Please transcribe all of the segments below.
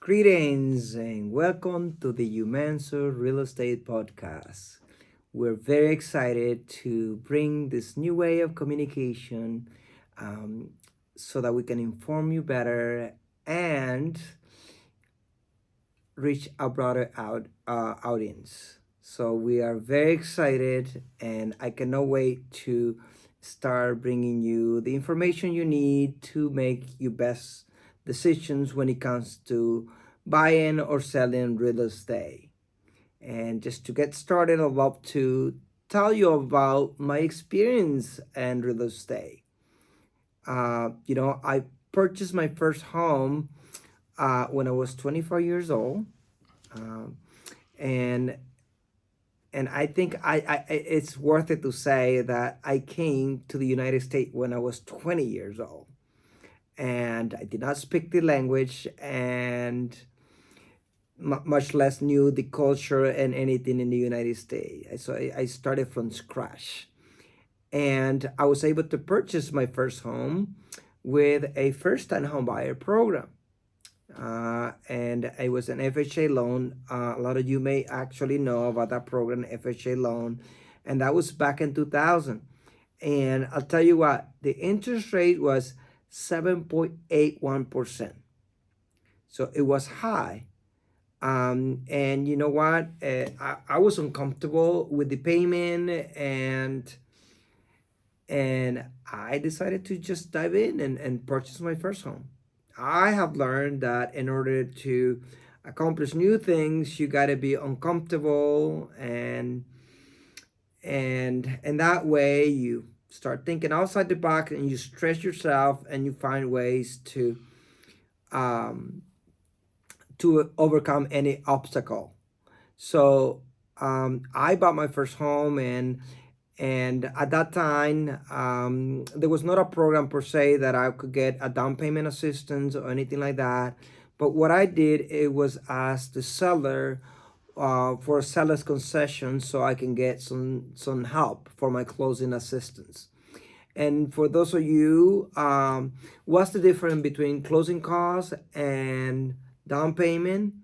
Greetings and welcome to the Umanzor Real Estate Podcast. We're very excited to bring this new way of communication um, so that we can inform you better and reach a broader audience. So we are very excited, and I cannot wait to start bringing you the information you need to make your best decisions when it comes to buying or selling real estate. And just to get started, I'd love to tell you about my experience in real estate. I purchased my first home when I was 24 years old. Um, and and I think it's worth it to say that I came to the United States when I was 20 years old, and I did not speak the language, and much less knew the culture and anything in the United States. So I started from scratch, and I was able to purchase my first home with a first-time home buyer program. And it was an FHA loan. A lot of you may actually know about that program, FHA loan, and that was back in 2000. And I'll tell you what, the interest rate was 7.81%. So it was high. And you know what? I was uncomfortable with the payment, and I decided to just dive in and purchase my first home. I have learned that in order to accomplish new things, you got to be uncomfortable, and that way you start thinking outside the box, and you stretch yourself, and you find ways um, to overcome any obstacle. So I bought my first home, and at that time there was not a program per se that I could get a down payment assistance or anything like that. But what I did, it was ask the seller for a seller's concession so I can get some help for my closing assistance. And for those of you, what's the difference between closing costs and down payment?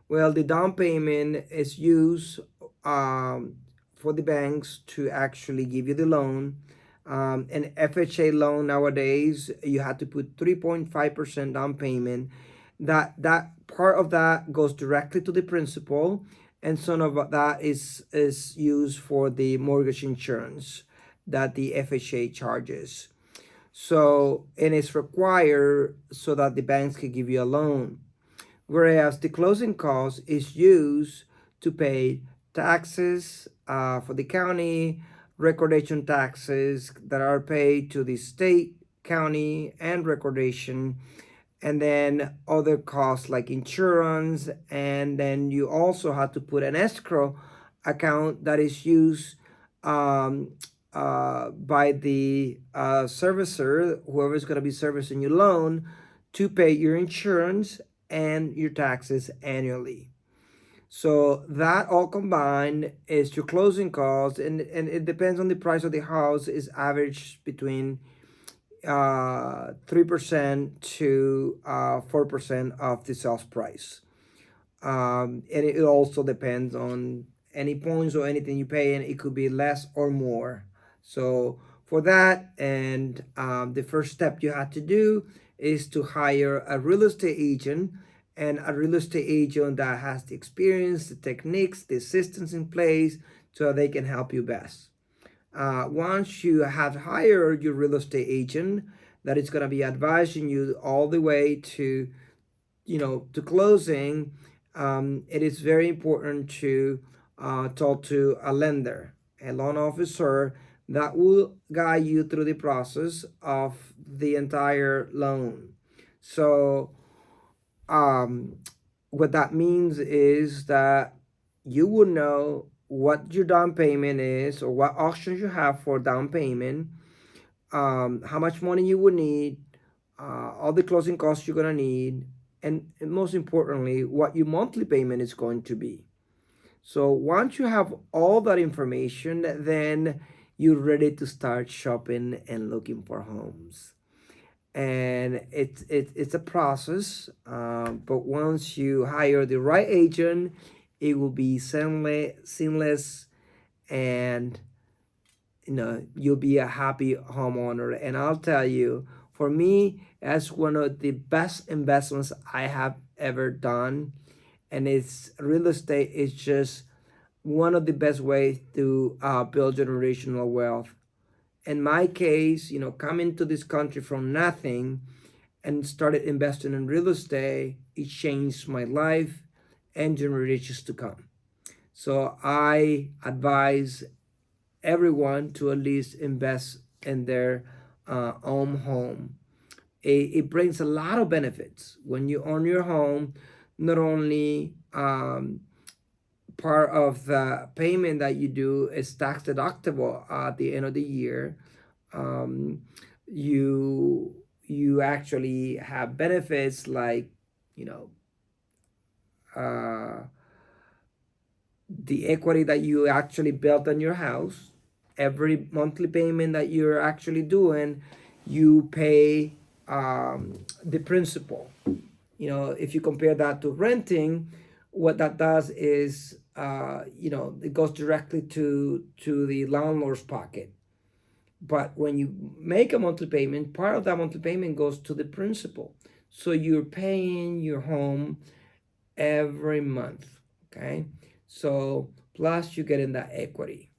Well, the down payment is used for the banks to actually give you the loan. An FHA loan nowadays, you have to put 3.5% down payment. That part of that goes directly to the principal, and some of that is used for the mortgage insurance that the FHA charges. So, and it's required so that the banks can give you a loan. Whereas the closing cost is used to pay taxes for the county, recordation taxes that are paid to the state, county, and recordation, and then other costs like insurance. And then you also have to put an escrow account that is used um, by the servicer, whoever is going to be servicing your loan, to pay your insurance and your taxes annually. So that all combined is your closing costs, and it depends on the price of the house. Is average between 3% to 4% of the sales price. And it also depends on any points or anything you pay, and it could be less or more. So for that, and the first step you have to do is to hire a real estate agent, and a real estate agent that has the experience, the techniques, the systems in place so they can help you best. Once you have hired your real estate agent that is going to be advising you all the way to to closing, it is very important to talk to a lender, a loan officer that will guide you through the process of the entire loan. So what that means is that you will know what your down payment is, or what options you have for down payment, how much money you will need, all the closing costs you're going to need, and most importantly, what your monthly payment is going to be. So once you have all that information, then you're ready to start shopping and looking for homes. and it's a process. But once you hire the right agent, it will be seamless, and you'll be a happy homeowner. And I'll tell you, for me, that's one of the best investments I have ever done. And it's real estate is just one of the best ways to build generational wealth. In my case, coming to this country from nothing and started investing in real estate, it changed my life and generations to come. So I advise everyone to at least invest in their own home. It brings a lot of benefits when you own your home. Not only part of the payment that you do is tax deductible at the end of the year. um, you actually have benefits like you know uh, the equity that you actually built on your house. Every monthly payment that you're actually doing, you pay the principal. If you compare that to renting, what that does is it goes directly to the landlord's pocket. But when you make a monthly payment, part of that monthly payment goes to the principal. So you're paying your home every month. Okay. So plus you get in that equity.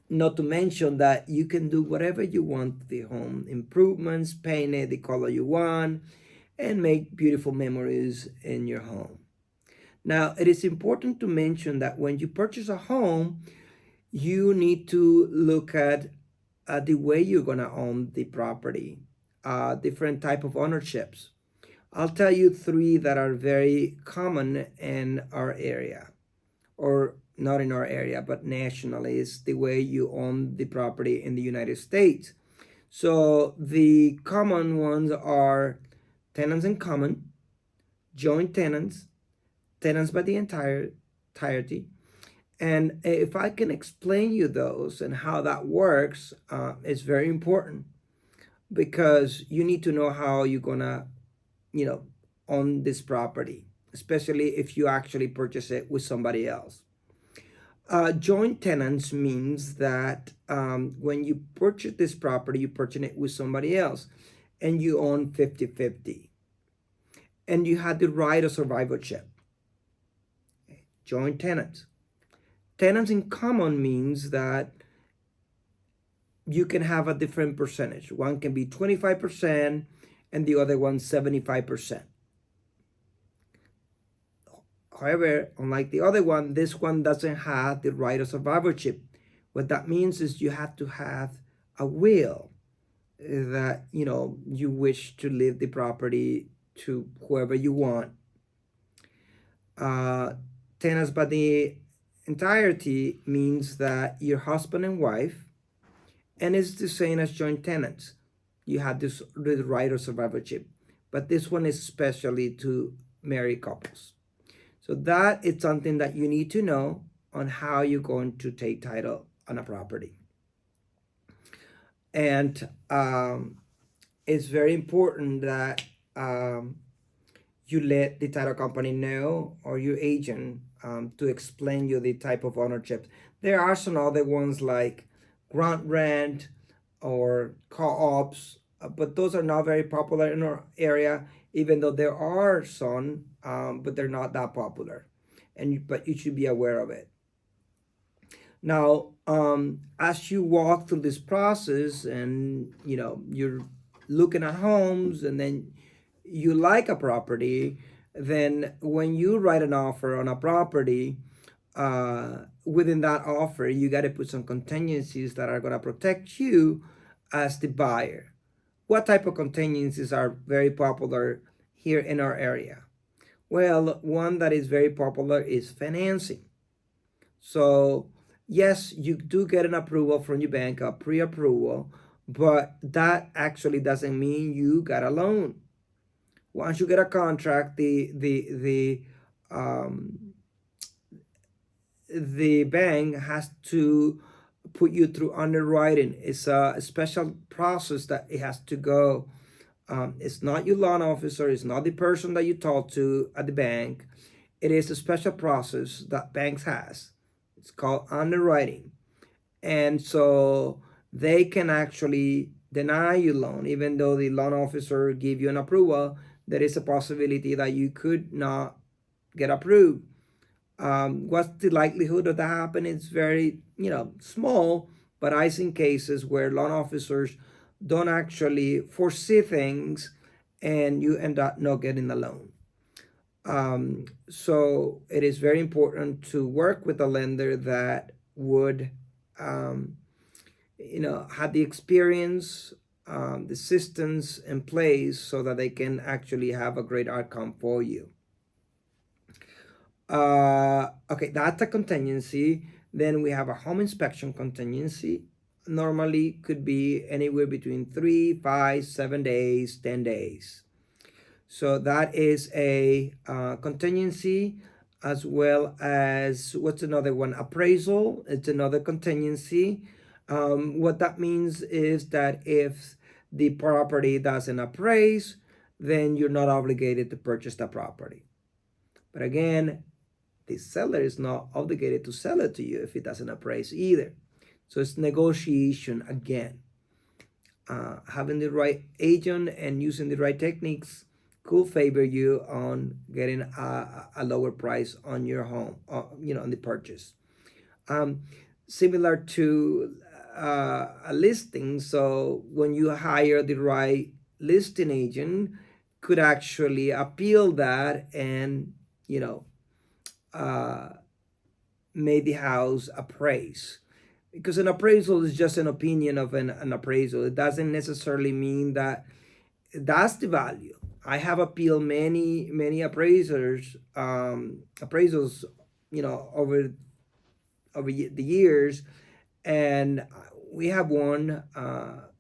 Not to mention that you can do whatever you want to the home, improvements, paint it the color you want, and make beautiful memories in your home. Now, it is important to mention that when you purchase a home, you need to look at the way you're going to own the property, different type of ownerships. I'll tell you three that are very common in our area, or not in our area, but nationally, is the way you own the property in the United States. So the common ones are tenants in common, joint tenants, tenants by the entirety. And if I can explain you those and how that works, it's very important because you need to know how you're gonna, you know, own this property, especially if you actually purchase it with somebody else. Joint tenants means that when you purchase this property, you purchase it with somebody else and you own 50-50. And you have the right of survivorship. Joint tenants. Tenants in common means that you can have a different percentage. One can be 25% and the other one 75%. However, unlike the other one, this one doesn't have the right of survivorship. What that means is you have to have a will that you wish to leave the property to whoever you want. Uh, Tenants by the entirety means that your husband and wife, and it's the same as joint tenants. You have this the right of survivorship, but this one is especially to married couples. So that is something that you need to know on how you're going to take title on a property. And it's very important that you let the title company know or your agent to explain you the type of ownership. There are some other ones like ground rent or co-ops, but those are not very popular in our area, even though there are some, but they're not that popular. But you should be aware of it. Now, as you walk through this process and you're looking at homes and then you like a property, then when you write an offer on a property, within that offer, you got to put some contingencies that are going to protect you as the buyer. What type of contingencies are very popular here in our area? Well, one that is very popular is financing. So, yes, you do get an approval from your bank, a pre-approval, but that actually doesn't mean you got a loan. Once you get a contract, the bank has to put you through underwriting. It's a special process that it has to go. It's not your loan officer, it's not the person that you talk to at the bank. It is a special process that banks has. It's called underwriting. And so they can actually deny you loan even though the loan officer give you an approval. There is a possibility that you could not get approved. What's the likelihood of that happening? It's very, small, but I've seen cases where loan officers don't actually foresee things and you end up not getting the loan. So it is very important to work with a lender that would, um, have the experience, the systems in place so that they can actually have a great outcome for you. Okay, that's a contingency. Then we have a home inspection contingency. Normally could be anywhere between 3, 5, 7 days, 10 days. So that is a contingency, as well as what's another one? Appraisal. It's another contingency. What that means is that if the property doesn't appraise, then you're not obligated to purchase the property. But again, the seller is not obligated to sell it to you if it doesn't appraise either. So it's negotiation again. Having the right agent and using the right techniques could favor you on getting a lower price on your home, on the purchase. Um, Similar to a listing, so when you hire the right listing agent, could actually appeal that and, uh, made the house appraise. Because an appraisal is just an opinion of an appraisal. It doesn't necessarily mean that that's the value. I have appealed many appraisals, over the years, and we have won,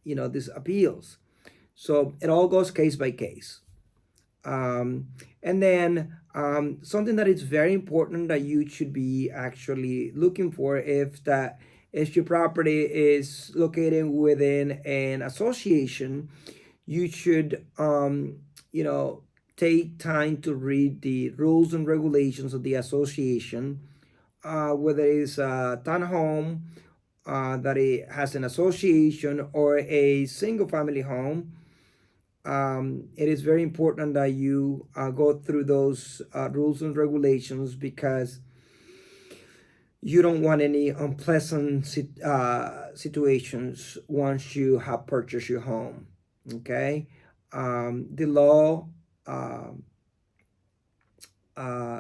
these appeals. So it all goes case by case. And then something that is very important that you should be actually looking for, if your property is located within an association, you should take time to read the rules and regulations of the association, whether it's a townhome that it has an association or a single family home. It is very important that you go through those rules and regulations, because you don't want any unpleasant situations once you have purchased your home. Okay, the law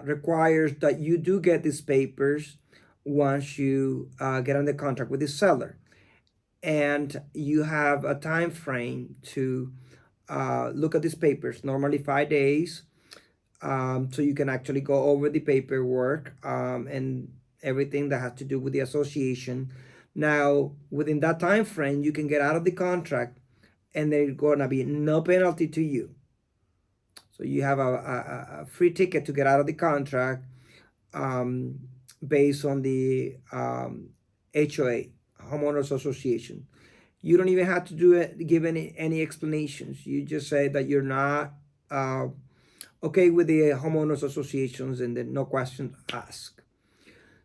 requires that you do get these papers once you get on the contract with the seller, and you have a time frame to look at these papers, normally 5 days, so you can actually go over the paperwork and everything that has to do with the association. Now, within that time frame, you can get out of the contract, and there's gonna be no penalty to you. So you have a free ticket to get out of the contract, um, based on the HOA, homeowners association. You don't even have to give any explanations. You just say that you're not uh, okay with the homeowners associations, and then no questions asked.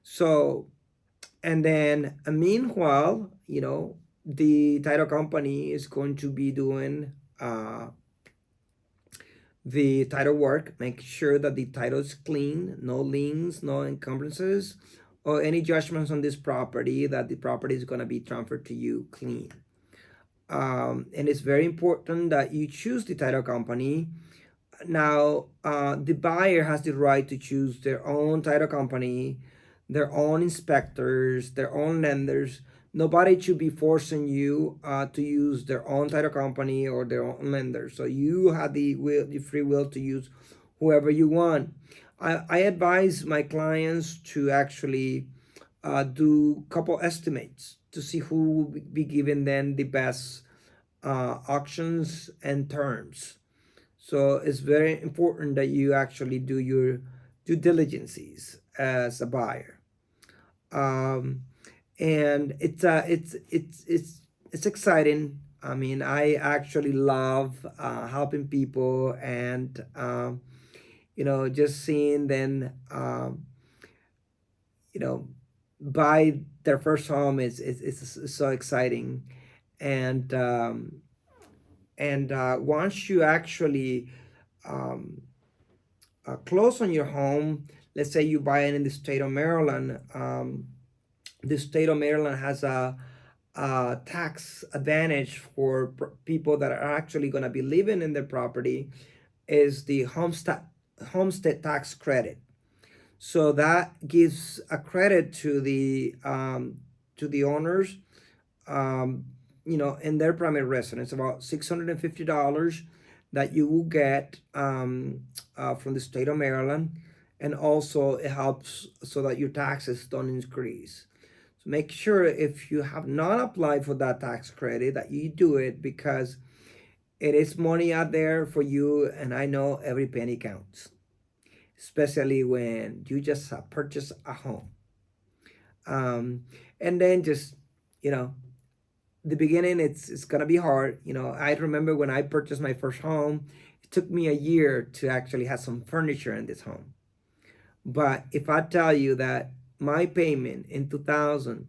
So, and then meanwhile, the title company is going to be doing the title work. Make sure that the title is clean, no liens, no encumbrances, or any judgments on this property, that the property is going to be transferred to you clean. And it's very important that you choose the title company. Now, the buyer has the right to choose their own title company, their own inspectors, their own lenders. Nobody should be forcing you to use their own title company or their own lender. So you have the free will to use whoever you want. I advise my clients to actually do couple estimates to see who will be giving them the best auctions and terms. So it's very important that you actually do your due diligences as a buyer. Um, and it's exciting I mean, I actually love helping people, and just seeing them, you know, buy their first home is so exciting. And once you actually um, close on your home, let's say you buy it in the state of Maryland. The state of Maryland has a tax advantage for people that are actually going to be living in their property, is the homestead tax credit. So that gives a credit to the owners, um, in their primary residence, about $650 that you will get from the state of Maryland, and also it helps so that your taxes don't increase. So make sure, if you have not applied for that tax credit, that you do it, because it is money out there for you, and I know every penny counts, especially when you just purchase a home. Um, and then just, you know, the beginning, it's gonna be hard. I remember when I purchased my first home, it took me a year to actually have some furniture in this home. But if I tell you that my payment in 2000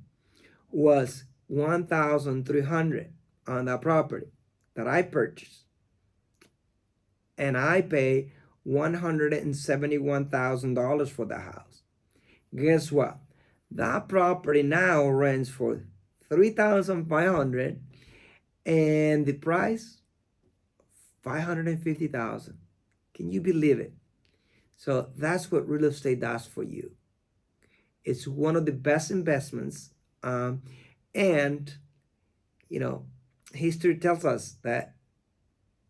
was 1,300 on that property that I purchased, and I pay $171,000 for the house. Guess what? That property now rents for 3,500, and the price 550,000. Can you believe it? So that's what real estate does for you. It's one of the best investments, and you know, history tells us that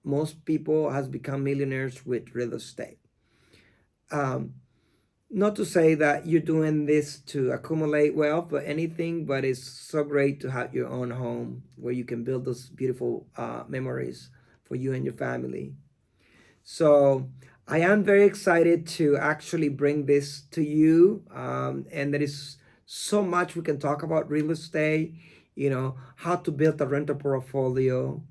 most people has become millionaires with real estate. Um, Not to say that you're doing this to accumulate wealth or anything, but it's so great to have your own home where you can build those beautiful memories for you and your family. So I am very excited to actually bring this to you. And there is so much we can talk about real estate, how to build a rental portfolio,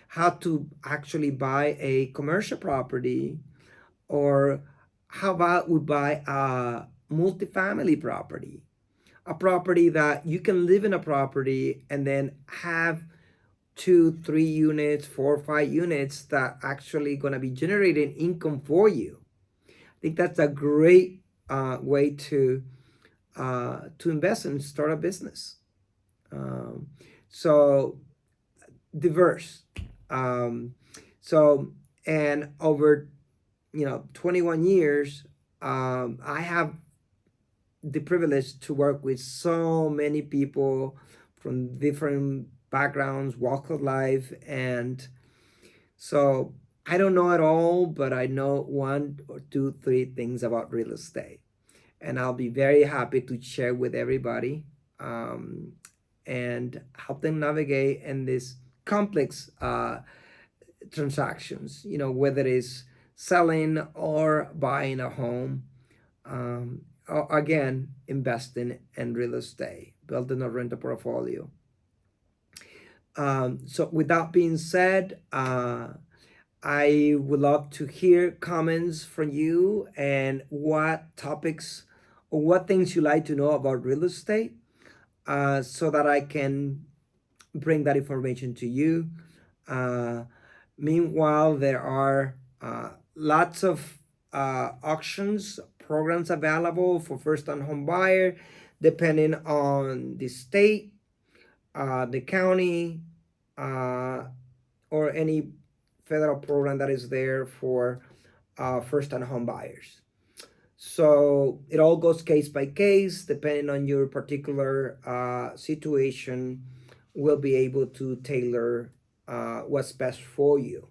how to actually buy a commercial property, or how about we buy a multifamily property, a property that you can live in, a property and then have 2, 3 units, 4, 5 units that actually going to be generating income for you. I think that's a great way to invest and start a business. Um, so diverse. Um, so and over 21 years, I have the privilege to work with so many people from different backgrounds, walks of life, and so I don't know it all, but I know 1 or 2, 3 things about real estate, and I'll be very happy to share with everybody, and help them navigate in this complex transactions. Whether it's selling or buying a home, or again, investing in real estate, building a rental portfolio. So with that being said, I would love to hear comments from you, and what topics or what things you like to know about real estate, so that I can bring that information to you. Uh, Meanwhile, there are lots of auctions programs available for first-time home buyer, depending on the state, the county, uh, or any federal program that is there for first-time home buyers. So it all goes case by case, depending on your particular situation. We'll be able to tailor what's best for you.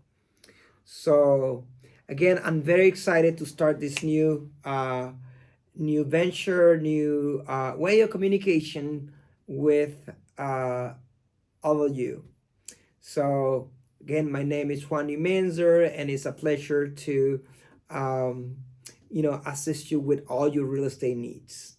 So again, I'm very excited to start this new venture, new way of communication with all of you. So again, my name is Juan Umanzor, and it's a pleasure to assist you with all your real estate needs.